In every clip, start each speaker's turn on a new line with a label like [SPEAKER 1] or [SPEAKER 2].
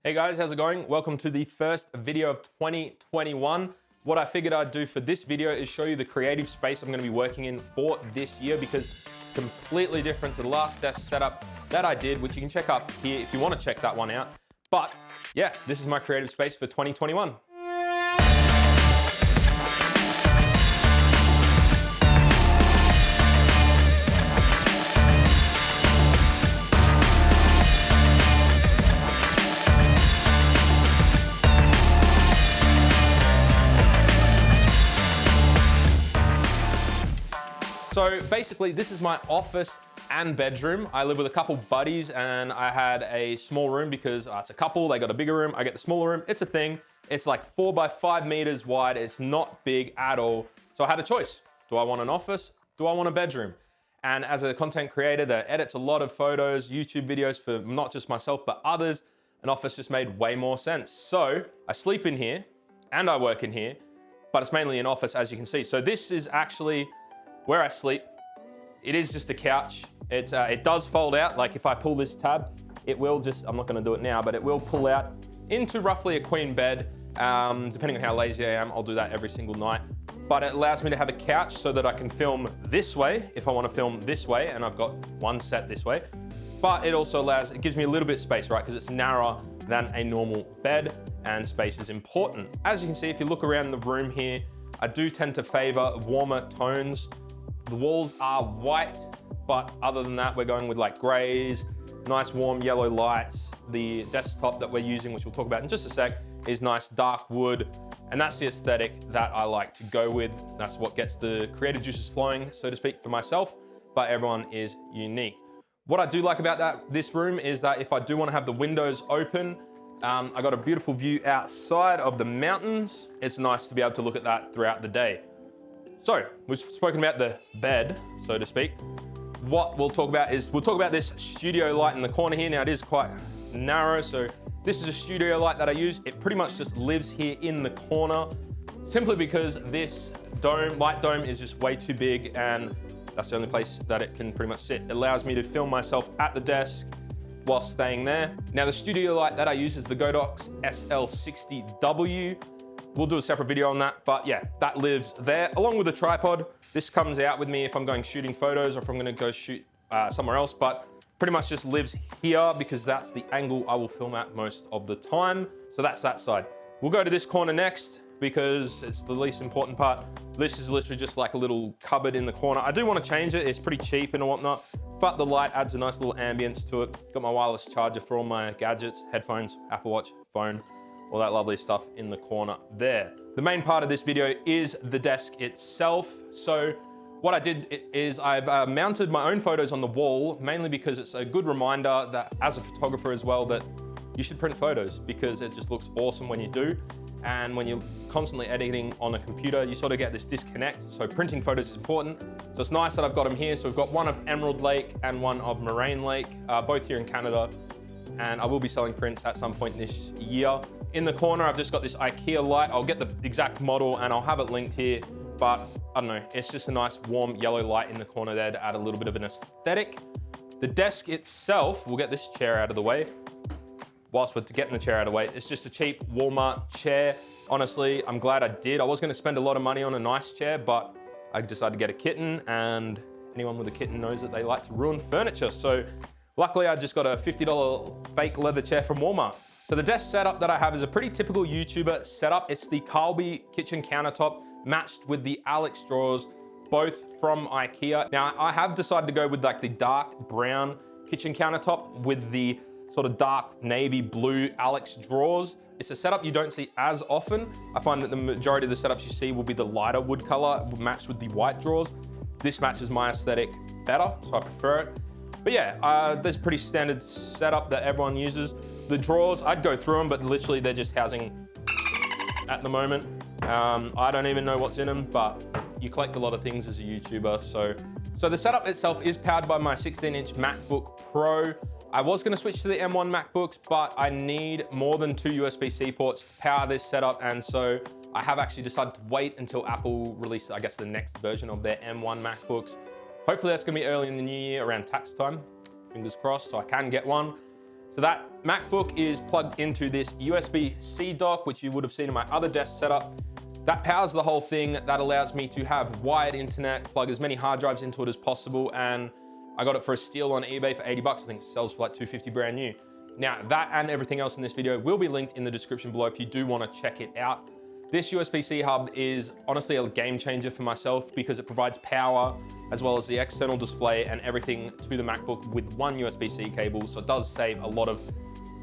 [SPEAKER 1] Hey guys, how's it going? Welcome to the first video of 2021. What I figured I'd do for this video is show you the creative space I'm going to be working in for this year, because it's completely different to the last desk setup that I did, which you can check up here if you want to check that one out. But yeah, this is my creative space for 2021. So basically, this is my office and bedroom. I live with a couple buddies and I had a small room because it's a couple, they got a bigger room, I get the smaller room. It's a thing. It's like 4 by 5 meters wide. It's not big at all. So I had a choice. Do I want an office? Do I want a bedroom? And as a content creator that edits a lot of photos, YouTube videos for not just myself, but others, an office just made way more sense. So I sleep in here and I work in here, but it's mainly an office, as you can see. So this is actually where I sleep. It is just a couch. It does fold out. Like if I pull this tab, it will just, I'm not gonna do it now, but it will pull out into roughly a queen bed. Depending on how lazy I am, I'll do that every single night. But it allows me to have a couch so that I can film this way if I wanna film this way, and I've got one set this way. But it also it gives me a little bit of space, right? Because it's narrower than a normal bed, and space is important. As you can see, if you look around the room here, I do tend to favor warmer tones. The walls are white, but other than that, we're going with like grays, nice warm yellow lights. The desktop that we're using, which we'll talk about in just a sec, is nice dark wood. And that's the aesthetic that I like to go with. That's what gets the creative juices flowing, so to speak, for myself, but everyone is unique. What I do like about this room is that if I do want to have the windows open, I got a beautiful view outside of the mountains. It's nice to be able to look at that throughout the day. So we've spoken about the bed, so to speak. What we'll talk about this studio light in the corner here. Now it is quite narrow, so this is a studio light that I use. It pretty much just lives here in the corner, simply because this light dome is just way too big, and that's the only place that it can pretty much sit. It allows me to film myself at the desk while staying there. Now the studio light that I use is the Godox SL60W. We'll do a separate video on that, but yeah, that lives there along with the tripod. This comes out with me if I'm going shooting photos or if I'm gonna go shoot somewhere else, but pretty much just lives here because that's the angle I will film at most of the time. So that's that side. We'll go to this corner next because it's the least important part. This is literally just like a little cupboard in the corner. I do want to change it. It's pretty cheap and whatnot, but the light adds a nice little ambience to it. Got my wireless charger for all my gadgets, headphones, Apple Watch, phone, all that lovely stuff in the corner there. The main part of this video is the desk itself. So what I did is I've mounted my own photos on the wall, mainly because it's a good reminder that as a photographer as well, that you should print photos because it just looks awesome when you do. And when you're constantly editing on a computer, you sort of get this disconnect. So printing photos is important. So it's nice that I've got them here. So we've got one of Emerald Lake and one of Moraine Lake, both here in Canada. And I will be selling prints at some point this year. In the corner, I've just got this Ikea light. I'll get the exact model and I'll have it linked here, but I don't know, it's just a nice warm yellow light in the corner there to add a little bit of an aesthetic. The desk itself, we'll get this chair out of the way. Whilst we're getting the chair out of the way, it's just a cheap Walmart chair. Honestly, I'm glad I did. I was gonna spend a lot of money on a nice chair, but I decided to get a kitten, and anyone with a kitten knows that they like to ruin furniture. So luckily I just got a $50 fake leather chair from Walmart. So the desk setup that I have is a pretty typical YouTuber setup. It's the Calby kitchen countertop matched with the Alex drawers, both from Ikea. Now I have decided to go with like the dark brown kitchen countertop with the sort of dark navy blue Alex drawers. It's a setup you don't see as often. I find that the majority of the setups you see will be the lighter wood color matched with the white drawers. This matches my aesthetic better, so I prefer it. But yeah, there's a pretty standard setup that everyone uses. The drawers, I'd go through them, but literally they're just housing at the moment. I don't even know what's in them, but you collect a lot of things as a YouTuber. So the setup itself is powered by my 16-inch MacBook Pro. I was gonna switch to the M1 MacBooks, but I need more than 2 USB-C ports to power this setup. And so I have actually decided to wait until Apple releases, I guess, the next version of their M1 MacBooks. Hopefully that's gonna be early in the new year around tax time, fingers crossed, so I can get one. So that MacBook is plugged into this USB-C dock, which you would have seen in my other desk setup. That powers the whole thing. That allows me to have wired internet, plug as many hard drives into it as possible. And I got it for a steal on eBay for 80 bucks. I think it sells for like $250 brand new. Now that and everything else in this video will be linked in the description below if you do want to check it out. This USB-C hub is honestly a game changer for myself because it provides power as well as the external display and everything to the MacBook with one USB-C cable. So it does save a lot of,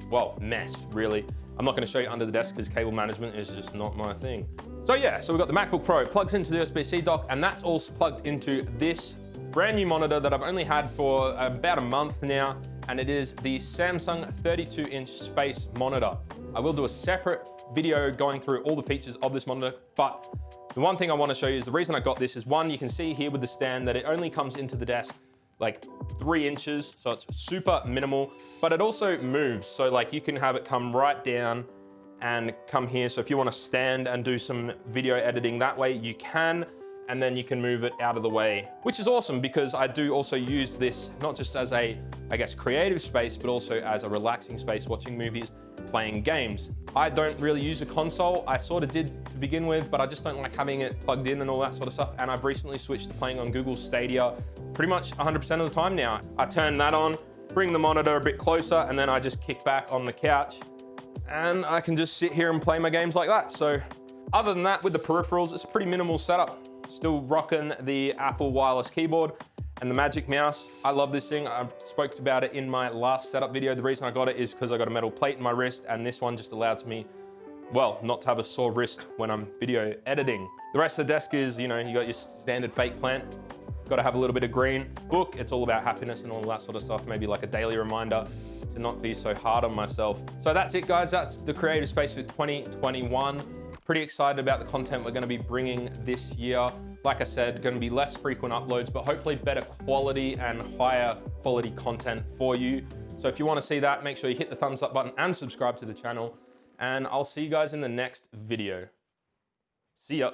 [SPEAKER 1] well, mess really. I'm not going to show you under the desk because cable management is just not my thing. So yeah, so we've got the MacBook Pro plugs into the USB-C dock, and that's also plugged into this brand new monitor that I've only had for about a month now, and it is the Samsung 32-inch Space monitor. I will do a separate video going through all the features of this monitor, but the one thing I want to show you is the reason I got this is one, you can see here with the stand that it only comes into the desk like 3 inches, so it's super minimal, but it also moves. So like you can have it come right down and come here. So if you want to stand and do some video editing that way, you can, and then you can move it out of the way, which is awesome because I do also use this not just as a, I guess, creative space, but also as a relaxing space, watching movies, playing games. I don't really use a console. I sort of did to begin with, but I just don't like having it plugged in and all that sort of stuff. And I've recently switched to playing on Google Stadia pretty much 100% of the time now. I turn that on, bring the monitor a bit closer, and then I just kick back on the couch and I can just sit here and play my games like that. So other than that, with the peripherals, it's a pretty minimal setup. Still rocking the Apple wireless keyboard and the Magic Mouse. I love this thing. I spoke about it in my last setup video. The reason I got it is because I got a metal plate in my wrist, and this one just allows me, well, not to have a sore wrist when I'm video editing. The rest of the desk is, you know, you got your standard fake plant. Got to have a little bit of green. Book, it's all about happiness and all that sort of stuff. Maybe like a daily reminder to not be so hard on myself. So that's it, guys. That's the creative space for 2021. Pretty excited about the content we're going to be bringing this year. Like I said, going to be less frequent uploads, but hopefully better quality and higher quality content for you. So if you want to see that, make sure you hit the thumbs up button and subscribe to the channel. And I'll see you guys in the next video. See ya.